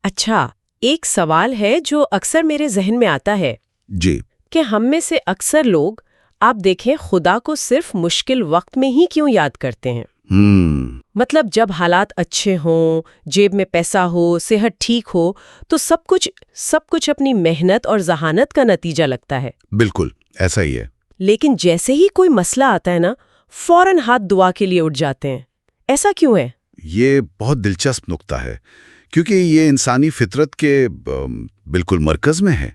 اچھا، ایک سوال ہے جو اکثر میرے ذہن میں آتا ہے جی کہ ہم میں سے اکثر لوگ آپ دیکھیں خدا کو صرف مشکل وقت میں ہی کیوں یاد کرتے ہیں؟ مطلب جب حالات اچھے ہوں، جیب میں پیسہ ہو، صحت ٹھیک ہو تو سب کچھ اپنی محنت اور ذہانت کا نتیجہ لگتا ہے۔ بالکل ایسا ہی ہے۔ لیکن جیسے ہی کوئی مسئلہ آتا ہے نا، فوراً ہاتھ دعا کے لیے اٹھ جاتے ہیں۔ ایسا کیوں ہے؟ یہ بہت دلچسپ نقطہ ہے کیونکہ یہ انسانی فطرت کے بالکل مرکز میں ہے۔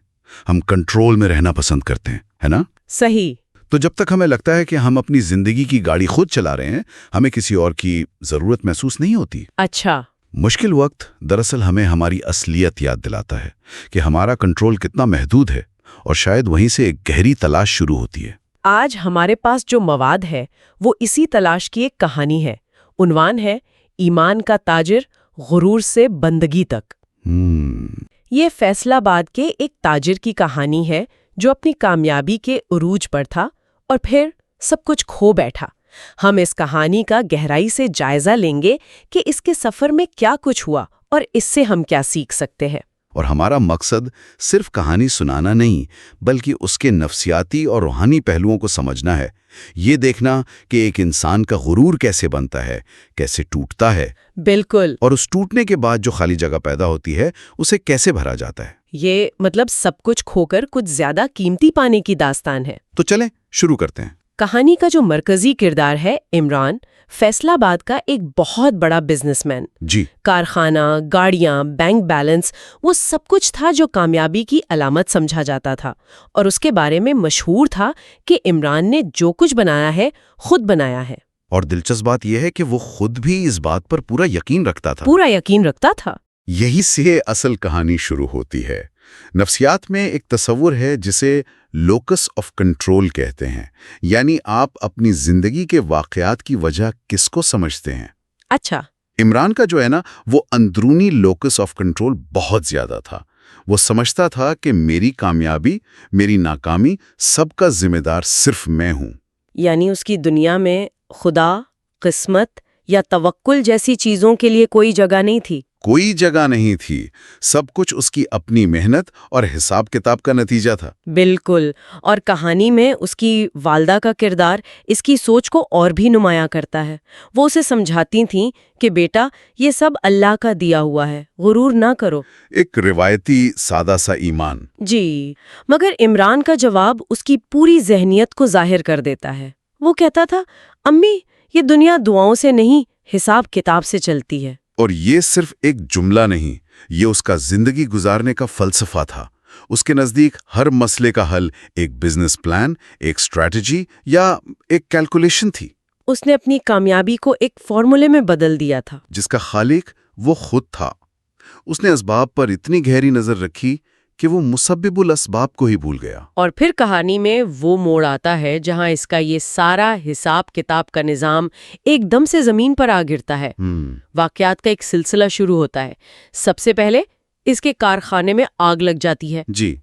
ہم کنٹرول میں رہنا پسند کرتے ہیں، ہے نا؟ صحیح۔ تو جب تک ہمیں لگتا ہے کہ ہم اپنی زندگی کی گاڑی خود چلا رہے ہیں، ہمیں کسی اور کی ضرورت محسوس نہیں ہوتی۔ اچھا۔ مشکل وقت دراصل ہمیں ہماری اصلیت یاد دلاتا ہے کہ ہمارا کنٹرول کتنا محدود ہے، اور شاید وہیں سے ایک گہری تلاش شروع ہوتی ہے۔ آج ہمارے پاس جو مواد ہے وہ اسی تلاش کی ایک کہانی ہے۔ عنوان ہے ایمان کا تاجر، غرور سے بندگی تک۔ یہ فیصل آباد کے ایک تاجر کی کہانی ہے جو اپنی کامیابی کے عروج پر تھا اور پھر سب کچھ کھو بیٹھا۔ ہم اس کہانی کا گہرائی سے جائزہ لیں گے کہ اس کے سفر میں کیا کچھ ہوا اور اس سے ہم کیا سیکھ سکتے ہیں۔ اور ہمارا مقصد صرف کہانی سنانا نہیں، بلکہ اس کے نفسیاتی اور روحانی پہلوؤں کو سمجھنا ہے۔ یہ دیکھنا کہ ایک انسان کا غرور کیسے بنتا ہے، کیسے ٹوٹتا ہے، بالکل، اور اس ٹوٹنے کے بعد جو خالی جگہ پیدا ہوتی ہے اسے کیسے بھرا جاتا ہے۔ یہ مطلب سب کچھ کھو کر کچھ زیادہ قیمتی پانے کی داستان ہے۔ تو چلیں شروع کرتے ہیں۔ کہانی کا جو مرکزی کردار ہے عمران، فیصل آباد کا ایک بہت بڑا بزنس مین۔ جی، کارخانہ، گاڑیاں، بینک بیلنس، وہ سب کچھ تھا جو کامیابی کی علامت سمجھا جاتا تھا، اور اس کے بارے میں مشہور تھا کہ عمران نے جو کچھ بنایا ہے خود بنایا ہے۔ اور دلچسپ بات یہ ہے کہ وہ خود بھی اس بات پر پورا یقین رکھتا تھا۔ یہی سے اصل کہانی شروع ہوتی ہے۔ نفسیات میں ایک تصور ہے جسے لوکس آف کنٹرول کہتے ہیں، یعنی آپ اپنی زندگی کے واقعات کی وجہ کس کو سمجھتے ہیں۔ اچھا۔ عمران کا جو ہے نا، وہ اندرونی لوکس آف کنٹرول بہت زیادہ تھا۔ وہ سمجھتا تھا کہ میری کامیابی، میری ناکامی، سب کا ذمہ دار صرف میں ہوں۔ یعنی اس کی دنیا میں خدا، قسمت یا توکل جیسی چیزوں کے لیے کوئی جگہ نہیں تھی۔ کوئی جگہ نہیں تھی، سب کچھ اس کی اپنی محنت اور حساب کتاب کا نتیجہ تھا۔ بالکل، اور کہانی میں اس کی والدہ کا کردار اس کی سوچ کو اور بھی نمایاں کرتا ہے۔ وہ اسے سمجھاتی تھیں کہ بیٹا، یہ سب اللہ کا دیا ہوا ہے، غرور نہ کرو۔ ایک روایتی سادہ سا ایمان۔ جی، مگر عمران کا جواب اس کی پوری ذہنیت کو ظاہر کر دیتا ہے۔ وہ کہتا تھا، امی، یہ دنیا دعاؤں سے نہیں، حساب کتاب سے چلتی ہے۔ اور یہ صرف ایک جملہ نہیں، یہ اس کا زندگی گزارنے کا فلسفہ تھا۔ اس کے نزدیک ہر مسئلے کا حل ایک بزنس پلان، ایک اسٹریٹجی یا ایک کیلکولیشن تھی۔ اس نے اپنی کامیابی کو ایک فارمولے میں بدل دیا تھا جس کا خالق وہ خود تھا۔ اس نے اسباب پر اتنی گہری نظر رکھی کہ وہ مسبب الاسباب کو ہی بھول گیا۔ اور پھر کہانی میں وہ موڑ آتا ہے جہاں اس کا یہ سارا حساب کتاب کا نظام ایک دم سے زمین پر آ گرتا ہے۔ واقعات کا ایک سلسلہ شروع ہوتا ہے۔ سب سے پہلے اس کے کارخانے میں آگ لگ جاتی ہے۔ جی،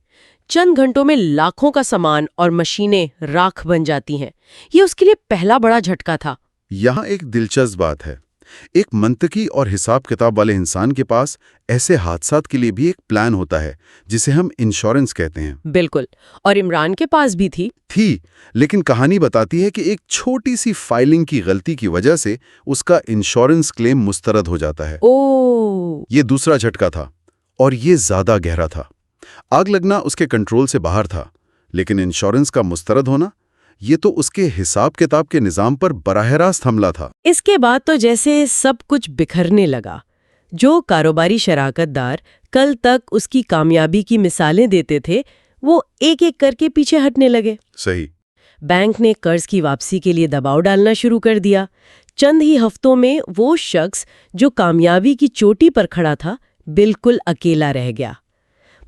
چند گھنٹوں میں لاکھوں کا سامان اور مشینیں راکھ بن جاتی ہیں۔ یہ اس کے لیے پہلا بڑا جھٹکا تھا۔ یہاں ایک دلچسپ بات ہے۔ ایک منطقی اور حساب کتاب والے انسان کے پاس ایسے حادثات کے لیے بھی ایک پلان ہوتا ہے جسے ہم انشورنس کہتے ہیں۔ بالکل، اور عمران کے پاس بھی تھی۔ لیکن کہانی بتاتی ہے کہ ایک چھوٹی سی فائلنگ کی غلطی کی وجہ سے اس کا انشورنس کلیم مسترد ہو جاتا ہے۔ یہ دوسرا جھٹکا تھا، اور یہ زیادہ گہرا تھا۔ آگ لگنا اس کے کنٹرول سے باہر تھا، لیکن انشورنس کا مسترد ہونا، یہ تو اس کے حساب کتاب کے نظام پر براہ راست حملہ تھا۔ اس کے بعد تو جیسے سب کچھ بکھرنے لگا۔ جو کاروباری شراکت دار کل تک اس کی کامیابی کی مثالیں دیتے تھے، وہ ایک ایک کر کے پیچھے ہٹنے لگے۔ صحیح۔ بینک نے قرض کی واپسی کے لیے دباؤ ڈالنا شروع کر دیا۔ چند ہی ہفتوں میں وہ شخص جو کامیابی کی چوٹی پر کھڑا تھا، بالکل اکیلا رہ گیا۔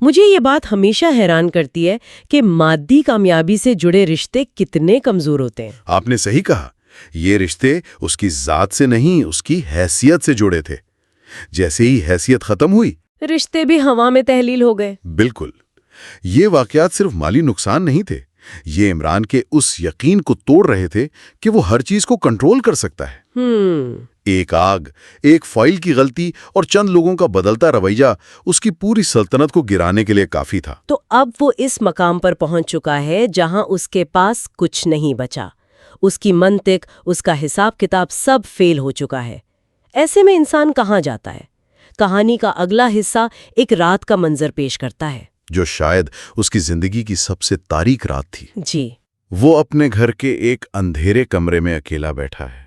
مجھے یہ بات ہمیشہ حیران کرتی ہے کہ مادی کامیابی سے جڑے رشتے کتنے کمزور ہوتے ہیں۔ آپ نے صحیح کہا، یہ رشتے اس کی ذات سے نہیں، اس کی حیثیت سے جڑے تھے۔ جیسے ہی حیثیت ختم ہوئی، رشتے بھی ہوا میں تحلیل ہو گئے۔ بالکل۔ یہ واقعات صرف مالی نقصان نہیں تھے، یہ عمران کے اس یقین کو توڑ رہے تھے کہ وہ ہر چیز کو کنٹرول کر سکتا ہے۔ ایک آگ، ایک فائل کی غلطی اور چند لوگوں کا بدلتا رویہ اس کی پوری سلطنت کو گرانے کے لیے کافی تھا۔ تو اب وہ اس مقام پر پہنچ چکا ہے جہاں اس کے پاس کچھ نہیں بچا۔ اس کی منطق، اس کا حساب کتاب سب فیل ہو چکا ہے۔ ایسے میں انسان کہاں جاتا ہے؟ کہانی کا اگلا حصہ ایک رات کا منظر پیش کرتا ہے جو شاید اس کی زندگی کی سب سے تاریک رات تھی۔ جی، وہ اپنے گھر کے ایک اندھیرے کمرے میں اکیلا بیٹھا ہے۔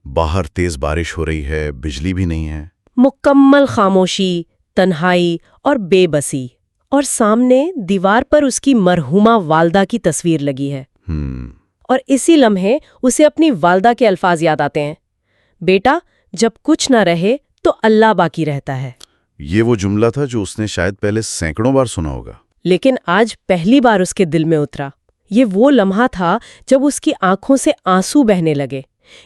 باہر تیز بارش ہو رہی ہے، بجلی بھی نہیں ہے۔ مکمل خاموشی، تنہائی اور بے بسی، اور سامنے دیوار پر اس کی مرحومہ والدہ کی تصویر لگی ہے۔ اور اسی لمحے اسے اپنی والدہ کے الفاظ یاد آتے ہیں، بیٹا جب کچھ نہ رہے تو اللہ باقی رہتا ہے۔ یہ وہ جملہ تھا جو اس نے شاید پہلے سینکڑوں بار سنا ہوگا، لیکن آج پہلی بار اس کے دل میں اترا۔ یہ وہ لمحہ تھا جب اس کی آنکھوں سے آنسو بہنے لگے۔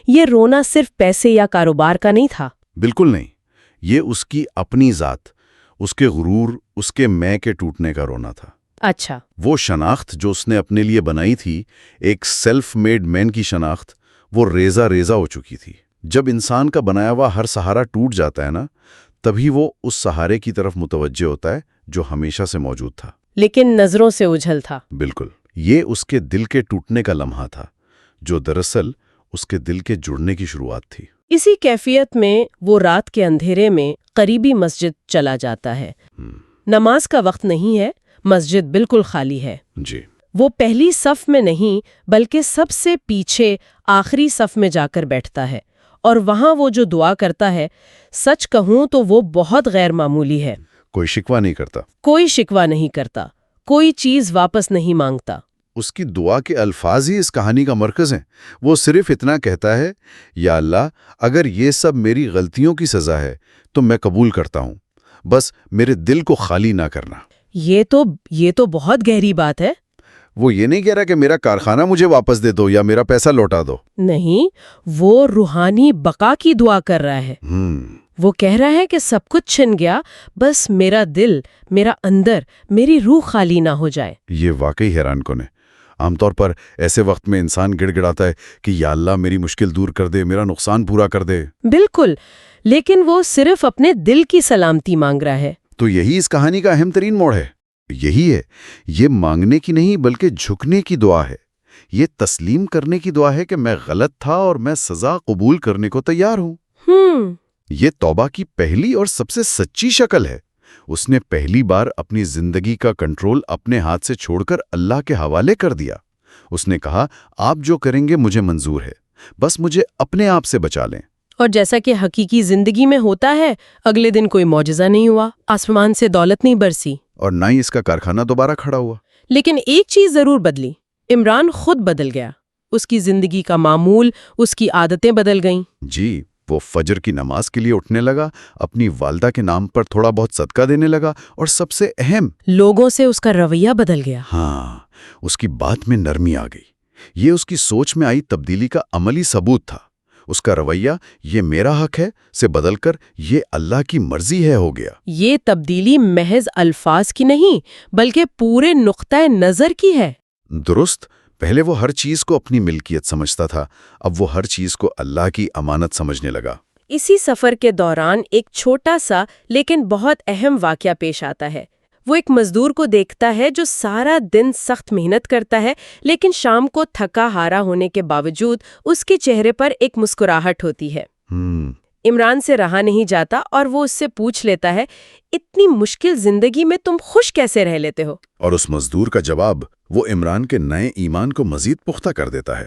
یہ رونا صرف پیسے یا کاروبار کا نہیں تھا۔ بالکل نہیں، یہ اس کی اپنی ذات، اس کے غرور، اس کے میں کے ٹوٹنے کا رونا تھا۔ اچھا، وہ شناخت جو اس نے اپنے لیے بنائی تھی، ایک سیلف میڈ مین کی شناخت، وہ ریزہ ریزہ ہو چکی تھی۔ جب انسان کا بنایا ہوا ہر سہارا ٹوٹ جاتا ہے نا، تبھی وہ اس سہارے کی طرف متوجہ ہوتا ہے جو ہمیشہ سے موجود تھا، لیکن نظروں سے اوجھل تھا۔ بالکل، یہ اس کے دل کے ٹوٹنے کا لمحہ تھا، جو دراصل اس کے دل کے جڑنے کی شروعات تھی۔ اسی کیفیت میں وہ رات کے اندھیرے میں قریبی مسجد چلا جاتا ہے۔ نماز کا وقت نہیں ہے، مسجد بالکل خالی ہے۔ جی، وہ پہلی صف میں نہیں بلکہ سب سے پیچھے آخری صف میں جا کر بیٹھتا ہے، اور وہاں وہ جو دعا کرتا ہے، سچ کہوں تو وہ بہت غیر معمولی ہے۔ کوئی شکوہ نہیں کرتا، کوئی شکوہ نہیں کرتا، کوئی چیز واپس نہیں مانگتا۔ اس کی دعا کے الفاظ ہی اس کہانی کا مرکز ہیں۔ وہ صرف اتنا کہتا ہے، یا اللہ، اگر یہ سب میری غلطیوں کی سزا ہے تو میں قبول کرتا ہوں، بس میرے دل کو خالی نہ کرنا۔ یہ تو بہت گہری بات ہے۔ وہ یہ نہیں کہہ رہا کہ میرا کارخانہ مجھے واپس دے دو یا میرا پیسہ لوٹا دو۔ نہیں، وہ روحانی بقا کی دعا کر رہا ہے۔ وہ کہہ رہا ہے کہ سب کچھ چھن گیا، بس میرا دل، میرا اندر، میری روح خالی نہ ہو جائے۔ یہ واقعی حیران کن ہے۔ عام طور پر ایسے وقت میں انسان گڑ گڑاتا ہے کہ یا اللہ میری مشکل دور کر دے، میرا نقصان پورا کر دے۔ بالکل، لیکن وہ صرف اپنے دل کی سلامتی مانگ رہا ہے۔ تو یہی اس کہانی کا اہم ترین موڑ ہے۔ یہی ہے، یہ مانگنے کی نہیں بلکہ جھکنے کی دعا ہے۔ یہ تسلیم کرنے کی دعا ہے کہ میں غلط تھا اور میں سزا قبول کرنے کو تیار ہوں۔ یہ توبہ کی پہلی اور سب سے سچی شکل ہے۔ اس نے پہلی بار اپنی زندگی کا کنٹرول اپنے ہاتھ سے چھوڑ کر اللہ کے حوالے کر دیا۔ اس نے کہا، آپ جو کریں گے مجھے منظور ہے، بس مجھے اپنے آپ سے بچا لیں۔ اور جیسا کہ حقیقی زندگی میں ہوتا ہے، اگلے دن کوئی معجزہ نہیں ہوا، آسمان سے دولت نہیں برسی، اور نہ ہی اس کا کارخانہ دوبارہ کھڑا ہوا۔ لیکن ایک چیز ضرور بدلی، عمران خود بدل گیا۔ اس کی زندگی کا معمول، اس کی عادتیں بدل گئیں۔ جی، وہ فجر کی نماز کے لیے اٹھنے لگا، اپنی والدہ کے نام پر تھوڑا بہت صدقہ دینے لگا، اور سب سے اہم، لوگوں سے اس کا رویہ بدل گیا۔ ہاں، اس کی بات میں نرمی آ گئی۔ یہ اس کی سوچ میں آئی تبدیلی کا عملی ثبوت تھا۔ اس کا رویہ یہ میرا حق ہے سے بدل کر یہ اللہ کی مرضی ہے ہو گیا۔ یہ تبدیلی محض الفاظ کی نہیں بلکہ پورے نقطۂ نظر کی ہے۔ درست، پہلے وہ ہر چیز کو اپنی ملکیت سمجھتا تھا، اب وہ ہر چیز کو اللہ کی امانت سمجھنے لگا۔ اسی سفر کے دوران ایک چھوٹا سا لیکن بہت اہم واقعہ پیش آتا ہے۔ وہ ایک مزدور کو دیکھتا ہے جو سارا دن سخت محنت کرتا ہے، لیکن شام کو تھکا ہارا ہونے کے باوجود اس کے چہرے پر ایک مسکراہٹ ہوتی ہے۔ عمران سے رہا نہیں جاتا اور وہ اس سے پوچھ لیتا ہے، اتنی مشکل زندگی میں تم خوش کیسے رہ لیتے ہو؟ اور اس مزدور کا جواب وہ عمران کے نئے ایمان کو مزید پختہ کر دیتا ہے۔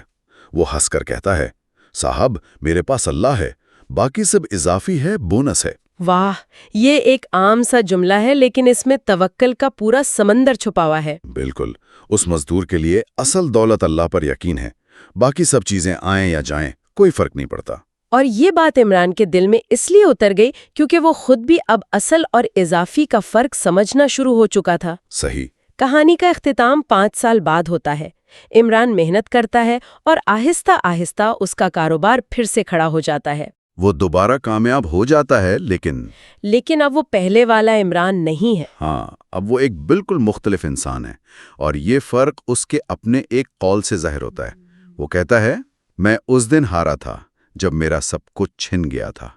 وہ ہنس کر کہتا ہے، صاحب میرے پاس اللہ ہے، باقی سب اضافی ہے، بونس ہے۔ واہ، یہ ایک عام سا جملہ ہے لیکن اس میں توکل کا پورا سمندر چھپا ہوا ہے۔ بالکل، اس مزدور کے لیے اصل دولت اللہ پر یقین ہے، باقی سب چیزیں آئیں یا جائیں کوئی فرق نہیں پڑتا۔ اور یہ بات عمران کے دل میں اس لیے اتر گئی کیونکہ وہ خود بھی اب اصل اور اضافی کا فرق سمجھنا شروع ہو چکا تھا۔ صحیح۔ کہانی کا اختتام 5 سال بعد ہوتا ہے۔ عمران محنت کرتا ہے اور آہستہ آہستہ اس کا کاروبار پھر سے کھڑا ہو جاتا ہے۔ وہ دوبارہ کامیاب ہو جاتا ہے، لیکن اب وہ پہلے والا عمران نہیں ہے۔ ہاں، اب وہ ایک بالکل مختلف انسان ہے، اور یہ فرق اس کے اپنے ایک قول سے ظاہر ہوتا ہے۔ وہ کہتا ہے، میں اس دن ہارا تھا جب میرا سب کچھ چھن گیا تھا،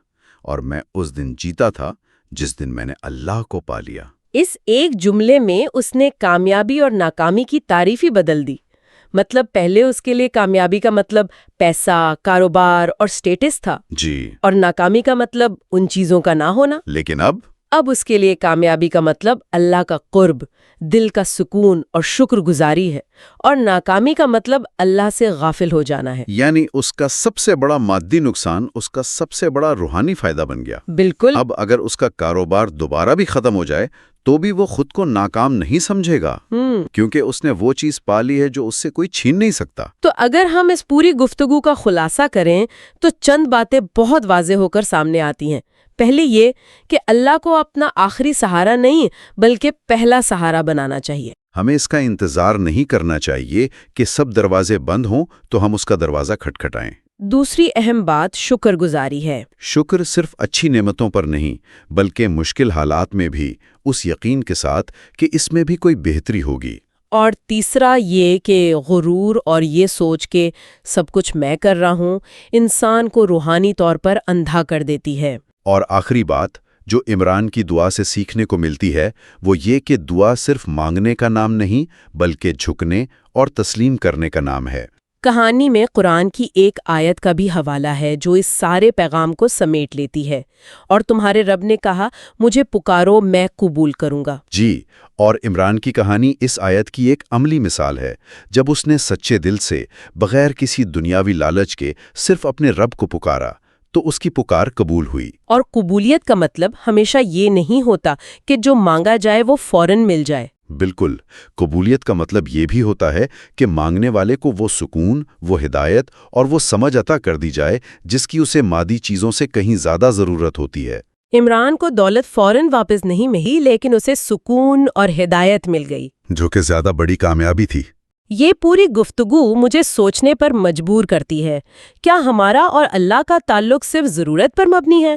اور میں اس دن جیتا تھا جس دن میں نے اللہ کو پا لیا۔ اس ایک جملے میں اس نے کامیابی اور ناکامی کی تعریف ہی بدل دی۔ مطلب پہلے اس کے لیے کامیابی کا مطلب پیسہ، کاروبار اور سٹیٹس تھا، جی، اور ناکامی کا مطلب ان چیزوں کا نہ ہونا۔ لیکن اب اس کے لیے کامیابی کا مطلب اللہ کا قرب، دل کا سکون اور شکر گزاری ہے، اور ناکامی کا مطلب اللہ سے غافل ہو جانا ہے۔ یعنی اس کا سب سے بڑا مادی نقصان اس کا سب سے بڑا روحانی فائدہ بن گیا۔ بالکل۔ اب اگر اس کا کاروبار دوبارہ بھی ختم ہو جائے تو بھی وہ خود کو ناکام نہیں سمجھے گا، کیونکہ اس نے وہ چیز پا لی ہے جو اس سے کوئی چھین نہیں سکتا۔ تو اگر ہم اس پوری گفتگو کا خلاصہ کریں تو چند باتیں بہت واضح ہو کر سامنے آتی ہیں۔ پہلے یہ کہ اللہ کو اپنا آخری سہارا نہیں بلکہ پہلا سہارا بنانا چاہیے۔ ہمیں اس کا انتظار نہیں کرنا چاہیے کہ سب دروازے بند ہوں تو ہم اس کا دروازہ کھٹکھٹائیں۔ دوسری اہم بات شکر گزاری ہے۔ شکر صرف اچھی نعمتوں پر نہیں بلکہ مشکل حالات میں بھی اس یقین کے ساتھ کہ اس میں بھی کوئی بہتری ہوگی۔ اور تیسرا یہ کہ غرور اور یہ سوچ کے سب کچھ میں کر رہا ہوں انسان کو روحانی طور پر اندھا کر دیتی ہے۔ اور آخری بات جو عمران کی دعا سے سیکھنے کو ملتی ہے وہ یہ کہ دعا صرف مانگنے کا نام نہیں بلکہ جھکنے اور تسلیم کرنے کا نام ہے۔ کہانی میں قرآن کی ایک آیت کا بھی حوالہ ہے جو اس سارے پیغام کو سمیٹ لیتی ہے، اور تمہارے رب نے کہا مجھے پکارو میں قبول کروں گا۔ جی، اور عمران کی کہانی اس آیت کی ایک عملی مثال ہے۔ جب اس نے سچے دل سے بغیر کسی دنیاوی لالچ کے صرف اپنے رب کو پکارا تو اس کی پکار قبول ہوئی۔ اور قبولیت کا مطلب ہمیشہ یہ نہیں ہوتا کہ جو مانگا جائے وہ فوراً مل جائے۔ بالکل، قبولیت کا مطلب یہ بھی ہوتا ہے کہ مانگنے والے کو وہ سکون، وہ ہدایت اور وہ سمجھ عطا کر دی جائے جس کی اسے مادی چیزوں سے کہیں زیادہ ضرورت ہوتی ہے۔ عمران کو دولت فوراً واپس نہیں ملی لیکن اسے سکون اور ہدایت مل گئی، جو کہ زیادہ بڑی کامیابی تھی۔ یہ پوری گفتگو مجھے سوچنے پر مجبور کرتی ہے، کیا ہمارا اور اللہ کا تعلق صرف ضرورت پر مبنی ہے؟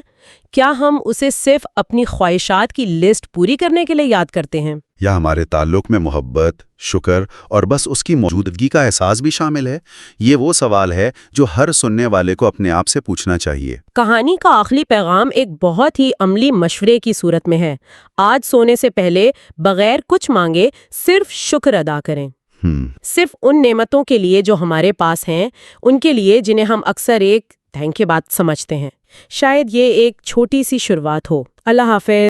کیا ہم اسے صرف اپنی خواہشات کی لسٹ پوری کرنے کے لیے یاد کرتے ہیں؟ یا ہمارے تعلق میں محبت، شکر اور بس اس کی موجودگی کا احساس بھی شامل ہے؟ یہ وہ سوال ہے جو ہر سننے والے کو اپنے آپ سے پوچھنا چاہیے۔ کہانی کا آخری پیغام ایک بہت ہی عملی مشورے کی صورت میں ہے۔ آج سونے سے پہلے بغیر کچھ مانگے صرف شکر ادا کریں۔ صرف ان نعمتوں کے لیے جو ہمارے پاس ہیں، ان کے لیے جنہیں ہم اکثر ایک تھینک یو بات سمجھتے ہیں۔ شاید یہ ایک چھوٹی سی شروعات ہو۔ اللہ حافظ۔